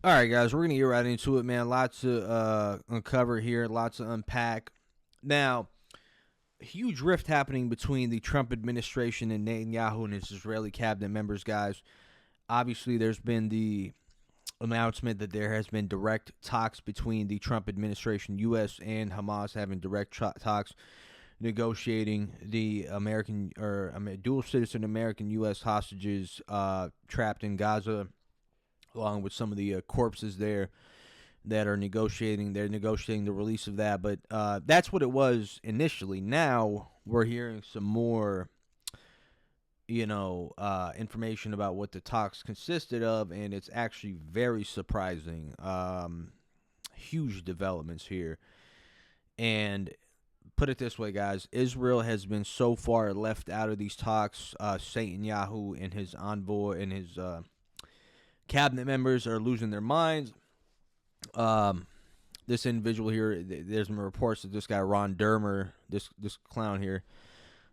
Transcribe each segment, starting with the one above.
All right, guys, we're going to get right into it, man. Lots to uncover here, lots to unpack. Now, huge rift happening between the Trump administration and Netanyahu and his Israeli cabinet members, guys. Obviously, there's been the announcement that there has been direct talks between the Trump administration, U.S. and Hamas, having direct talks, negotiating the dual citizen American U.S. hostages trapped in Gaza, along with some of the corpses there that are negotiating. They're negotiating the release of that, but that's what it was initially. Now we're hearing some more, information about what the talks consisted of, and it's actually very surprising. Huge developments here, and put it this way, guys: Israel has been so far left out of these talks. Netanyahu and his envoy and his cabinet members are losing their minds. This individual here, there's some reports that this guy Ron Dermer, this clown here,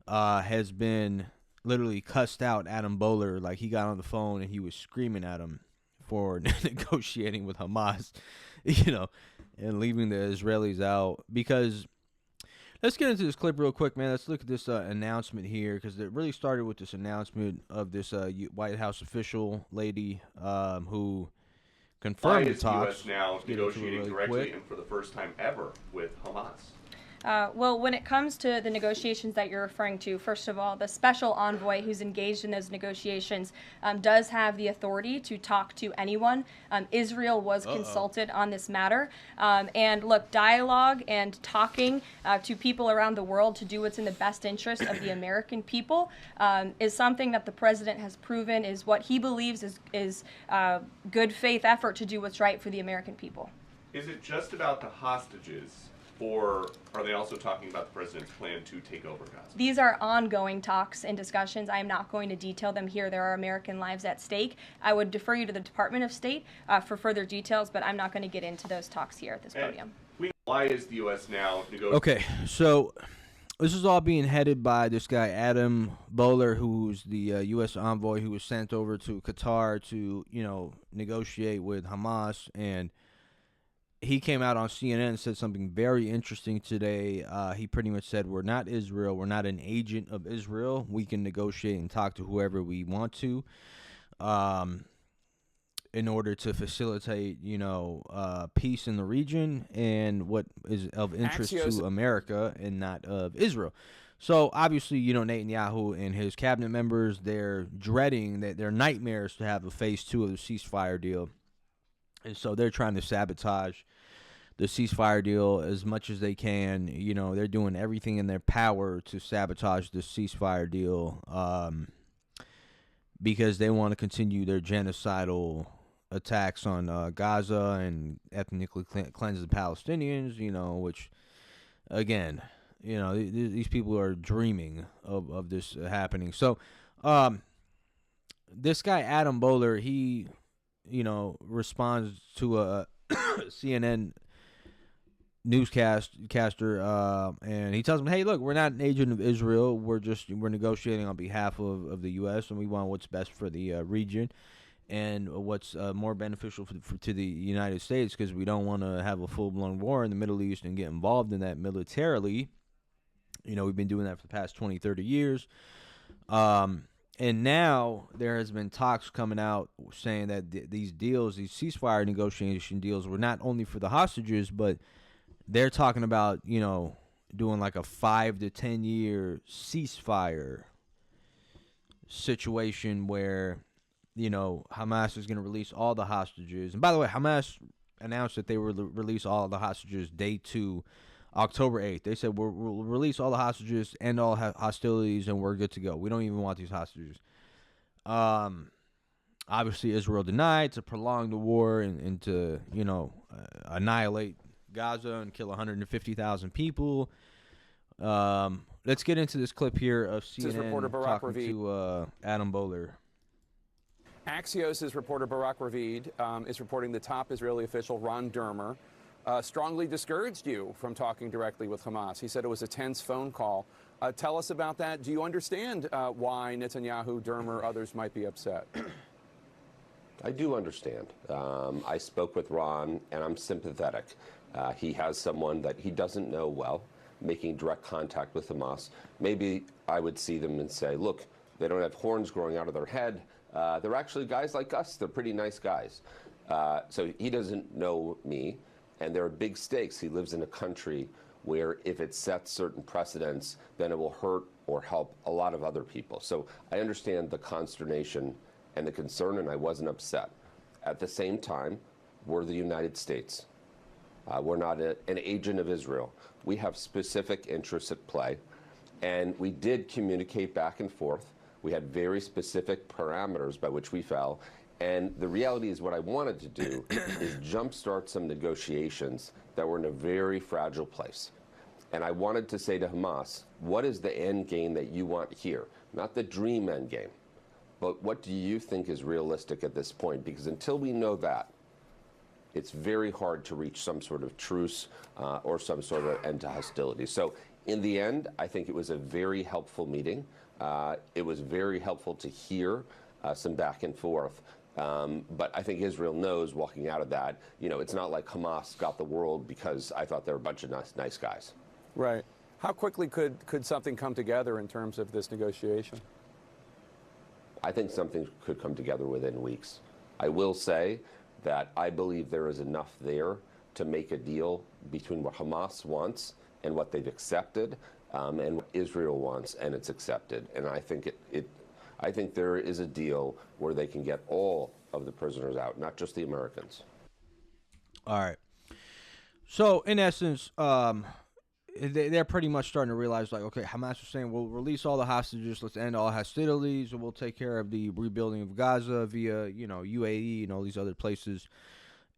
has been literally cussed out Adam Bowler. Like, he got on the phone and he was screaming at him for negotiating with Hamas, and leaving the Israelis out. Because let's get into this clip real quick, man. Let's look at this announcement here, because it really started with this announcement of this White House official lady who confirmed the talks. Why is the U.S. now negotiating directly and for the first time ever with Hamas? Well, when it comes to the negotiations that you're referring to, first of all, the special envoy who's engaged in those negotiations does have the authority to talk to anyone. Israel was consulted on this matter. And look, dialogue and talking to people around the world to do what's in the best interest of the American people is something that the president has proven is what he believes is good faith effort to do what's right for the American people. Is it just about the hostages, or are they also talking about the president's plan to take over Gaza? These are ongoing talks and discussions. I am not going to detail them here. There are American lives at stake. I would defer you to the Department of State for further details, but I'm not going to get into those talks here at this podium. Why is the U.S. now negotiating? Okay, so this is all being headed by this guy Adam Bowler, who's the U.S. envoy who was sent over to Qatar to, negotiate with Hamas. And he came out on CNN and said something very interesting today. He pretty much said, we're not Israel. We're not an agent of Israel. We can negotiate and talk to whoever we want to in order to facilitate, peace in the region and what is of interest to America and not of Israel. So, obviously, Netanyahu and his cabinet members, they're dreading, that their nightmares to have a phase 2 of the ceasefire deal. And so they're trying to sabotage the ceasefire deal as much as they can. They're doing everything in their power to sabotage the ceasefire deal because they want to continue their genocidal attacks on Gaza and ethnically cleanse the Palestinians, which, again, these people are dreaming of this happening. So this guy, Adam Bowler, he responds to a CNN newscaster, and he tells them, hey, look, we're not an agent of Israel. We're negotiating on behalf of the U.S., and we want what's best for the region and what's more beneficial to the United States, because we don't want to have a full-blown war in the Middle East and get involved in that militarily. We've been doing that for the past 20, 30 years. And now there has been talks coming out saying that these ceasefire negotiation deals, were not only for the hostages, but they're talking about, doing like a 5 to 10 year ceasefire situation where, Hamas is going to release all the hostages. And by the way, Hamas announced that they will release all the hostages day 2, October 8th. They said, we'll release all the hostages, end all hostilities, and we're good to go. We don't even want these hostages. Obviously, Israel denied to prolong the war and to, annihilate Gaza and kill 150,000 people. Let's get into this clip here of CNN talking to Adam Bowler. Axios' reporter Barak Ravid is reporting the top Israeli official, Ron Dermer, strongly discouraged you from talking directly with Hamas. He said it was a tense phone call. Tell us about that. Do you understand why Netanyahu, Dermer, others might be upset? I do understand. I spoke with Ron, and I'm sympathetic. He has someone that he doesn't know well, making direct contact with Hamas. Maybe I would see them and say, look, they don't have horns growing out of their head. They're actually guys like us. They're pretty nice guys. So he doesn't know me, and there are big stakes. He lives in a country where if it sets certain precedents, then it will hurt or help a lot of other people. So I understand the consternation and the concern, and I wasn't upset. At the same time, we're the United States. We're not an agent of Israel. We have specific interests at play, and we did communicate back and forth. We had very specific parameters by which we fell, and the reality is what I wanted to do is jumpstart some negotiations that were in a very fragile place. And I wanted to say to Hamas, what is the end game that you want here? Not the dream end game, but what do you think is realistic at this point? Because until we know that, it's very hard to reach some sort of truce or some sort of end to hostility. So in the end, I think it was a very helpful meeting. It was very helpful to hear some back and forth. But I think Israel knows walking out of that, you know, it's not like Hamas got the world because I thought they were a bunch of nice guys. Right. How quickly could something come together in terms of this negotiation? I think something could come together within weeks. I will say that I believe there is enough there to make a deal between what Hamas wants and what they've accepted, and what Israel wants and it's accepted. And I think I think there is a deal where they can get all of the prisoners out, not just the Americans. All right. So in essence, they're pretty much starting to realize, like, okay, Hamas is saying, we'll release all the hostages, let's end all hostilities, and we'll take care of the rebuilding of Gaza via, you know, UAE and all these other places.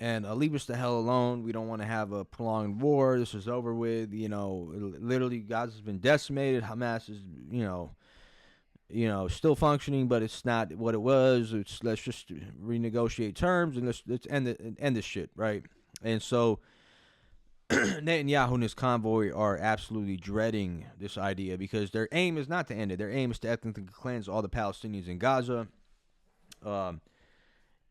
And leave us the hell alone. We don't want to have a prolonged war. This is over with. You know, literally, Gaza's been decimated. Hamas is, you know, still functioning, but it's not what it was. Let's just renegotiate terms and let's end this shit, right? And so Netanyahu and his convoy are absolutely dreading this idea because their aim is not to end it. Their aim is to ethnically cleanse all the Palestinians in Gaza.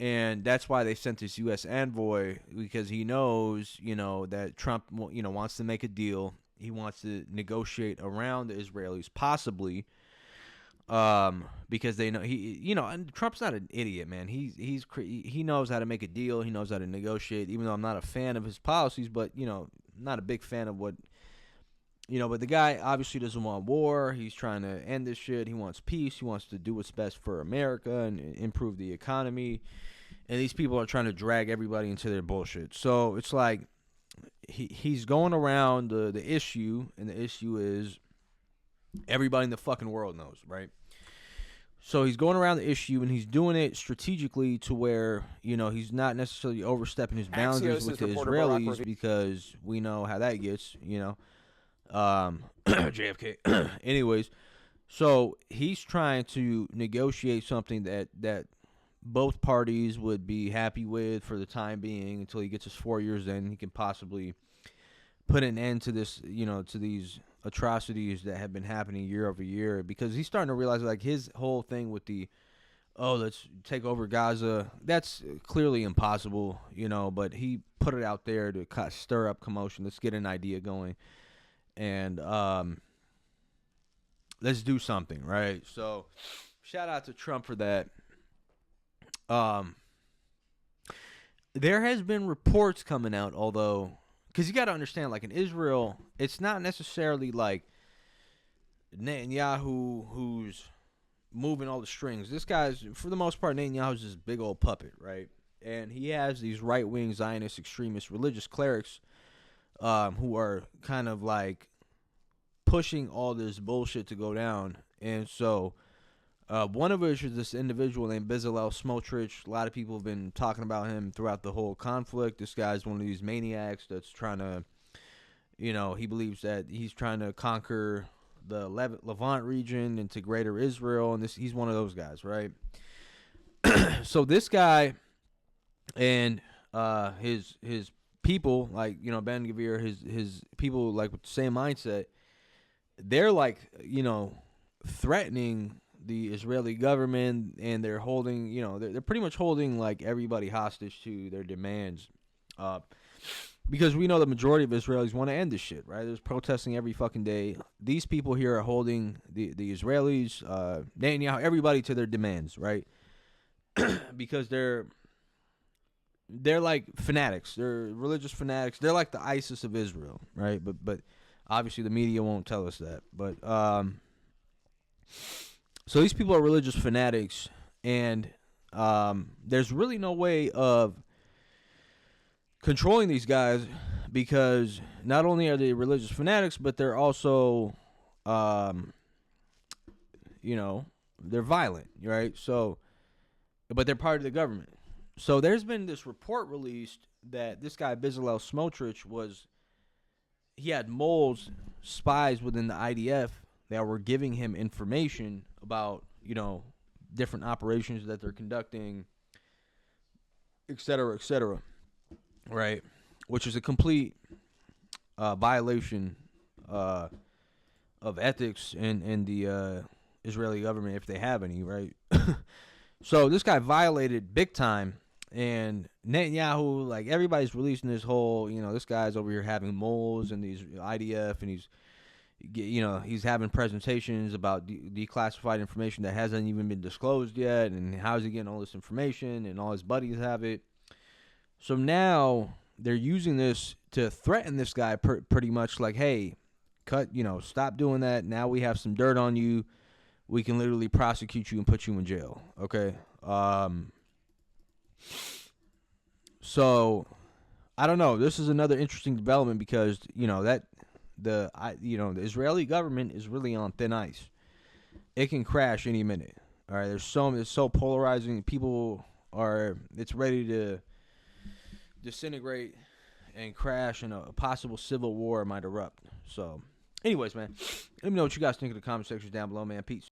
And that's why they sent this U.S. envoy, because he knows, you know, that Trump, you know, wants to make a deal. He wants to negotiate around the Israelis, possibly, because they know and Trump's not an idiot, man. He knows how to make a deal. He knows how to negotiate. Even though I'm not a fan of his policies, but I'm not a big fan of what. But the guy obviously doesn't want war. He's trying to end this shit. He wants peace. He wants to do what's best for America and improve the economy. And these people are trying to drag everybody into their bullshit. So it's like he's going around the issue, and the issue is everybody in the fucking world knows, right? So he's going around the issue, and he's doing it strategically to where, he's not necessarily overstepping his boundaries with the Israelis, because we know how that gets, JFK. Anyways, so he's trying to negotiate something that both parties would be happy with for the time being until he gets his 4 years in. He can possibly put an end to this, to these atrocities that have been happening year over year, because he's starting to realize, like, his whole thing with let's take over Gaza, that's clearly impossible, but he put it out there to stir up commotion. Let's get an idea going. And let's do something, right? So shout out to Trump for that. There has been reports coming out, although, because you got to understand, like, in Israel, it's not necessarily like Netanyahu who's moving all the strings. This guy's, for the most part, Netanyahu's this big old puppet, right? And he has these right-wing Zionist extremist religious clerics who are kind of like pushing all this bullshit to go down. And so one of which is this individual named Bezalel Smotrich. A lot of people have been talking about him throughout the whole conflict. This guy's one of these maniacs that's trying to, he believes that he's trying to conquer the Levant region into greater Israel, and he's one of those guys, right? So this guy and his people, like, Ben Gvir, his people, like, with the same mindset, they're like, threatening the Israeli government, and they're holding, they're pretty much holding like everybody hostage to their demands, because we know the majority of Israelis want to end this shit, right? There's protesting every fucking day. These people here are holding the Israelis, Netanyahu, everybody to their demands, right? Because they're like fanatics. They're religious fanatics. They're like the ISIS of Israel, right? But obviously the media won't tell us that. But so these people are religious fanatics, and there's really no way of controlling these guys, because not only are they religious fanatics, but they're also, they're violent, right? So, but they're part of the government. So there's been this report released that this guy Bezalel Smotrich he had moles, spies within the IDF that were giving him information about, different operations that they're conducting, et cetera, right? Which is a complete violation of ethics in the Israeli government, if they have any, right? So this guy violated big time, and Netanyahu, like, everybody's releasing this whole, this guy's over here having moles and these IDF, and he's having presentations about declassified information that hasn't even been disclosed yet, and how's he getting all this information, and all his buddies have it. So now they're using this to threaten this guy pretty much, like, hey, stop doing that. Now we have some dirt on you. We can literally prosecute you and put you in jail. Okay. So I don't know. This is another interesting development, because the Israeli government is really on thin ice. It can crash any minute. All right. It's so polarizing. It's ready to disintegrate and crash, and a possible civil war might erupt. So anyways, man, let me know what you guys think in the comment section down below, man. Peace.